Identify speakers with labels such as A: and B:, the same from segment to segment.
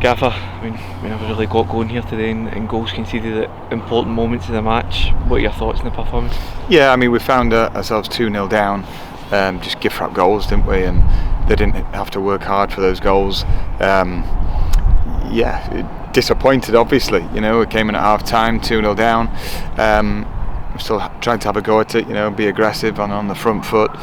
A: Gaffer, I mean, we never really got going here today, and goals conceded at important moments of the match. What are your thoughts on the performance?
B: Yeah, I mean, we found ourselves 2-0 down, just gift wrap goals, didn't we? And they didn't have to work hard for those goals. Disappointed, obviously. You know, we came in at half time, 2-0 down. We're still trying to have a go at it, you know, be aggressive on the front foot.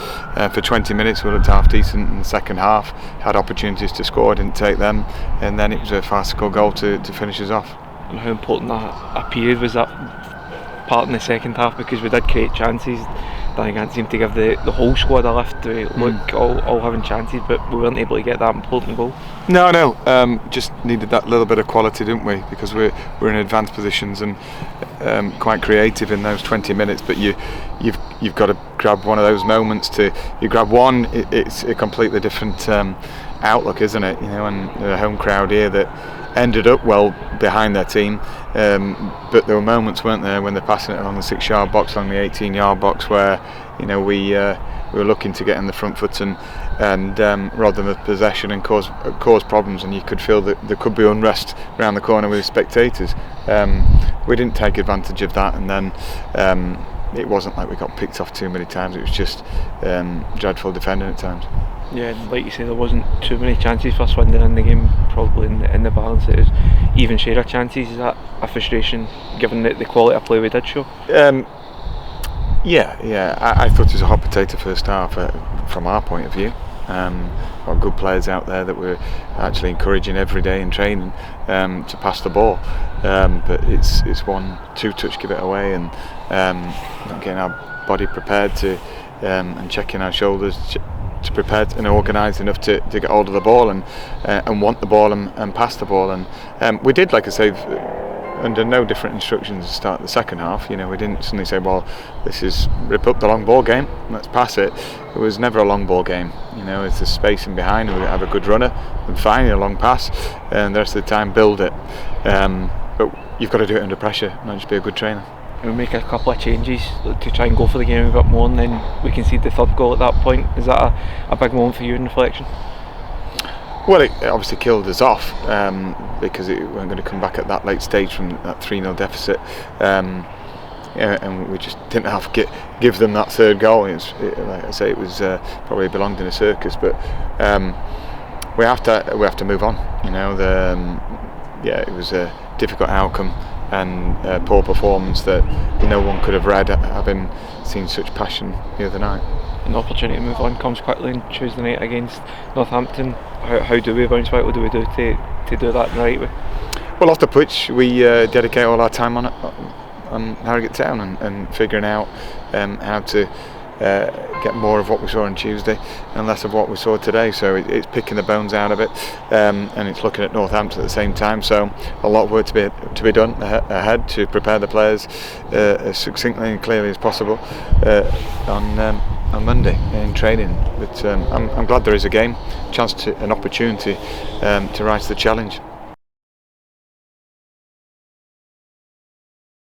B: For 20 minutes we looked half decent in the second half, had opportunities to score, didn't take them, and then it was a farcical goal to finish us off.
A: And how important a period was that part in the second half, because we did create chances. Danny Gant seemed to give the whole squad a lift to look all having chances, but we weren't able to get that important goal.
B: No, just needed that little bit of quality, didn't we? Because we're in advanced positions and quite creative in those 20 minutes. But you've got to grab one of those moments. You grab one, it's a completely different outlook, isn't it? You know, and the home crowd here that ended up well behind their team, but there were moments, weren't there, when they're passing it along the 6-yard box, along the 18-yard box, where you know we were looking to get in the front foot and rob them of possession and cause problems, and you could feel that there could be unrest around the corner with the spectators. We didn't take advantage of that, and then it wasn't like we got picked off too many times. It was just dreadful defending at times.
A: Yeah, and like you say, there wasn't too many chances for Swindon in the game. Probably in the balance, it was even share of chances. Is that a frustration, given the quality of play we did show?
B: I thought it was a hot potato first half from our point of view. Got good players out there that we're actually encouraging every day in training to pass the ball, but it's 1-2 touch, give it away, and not getting our body prepared to and checking our shoulders to prepare and organised enough to get hold of the ball and want the ball and pass the ball, and we did, like I say, under no different instructions to start the second half. You know, we didn't suddenly say, well, this is rip up the long ball game, let's pass it. It was never a long ball game. You know, it's the space in behind, we have a good runner and finally a long pass, and the rest of the time build it. But you've got to do it under pressure, not just be a good trainer.
A: And we make a couple of changes to try and go for the game a bit more, and then we concede the third goal at that point. Is that a big moment for you in reflection?
B: Well, it obviously killed us off because we weren't going to come back at that late stage from that 3-0 deficit, and we just didn't have to give them that third goal. Like I say, it was probably belonged in a circus, but we have to move on. You know, it was a difficult outcome and poor performance that no one could have read, having seen such passion the other night.
A: An opportunity to move on comes quickly on Tuesday night against Northampton. How do we bounce back? What do we do to do that in the right way?
B: Well, off the pitch, we dedicate all our time on Harrogate Town and figuring out how to get more of what we saw on Tuesday and less of what we saw today. So it's picking the bones out of it, and it's looking at Northampton at the same time. So a lot of work to be done ahead to prepare the players as succinctly and clearly as possible on Monday in training. But I'm glad there is a game, an opportunity to rise to the challenge.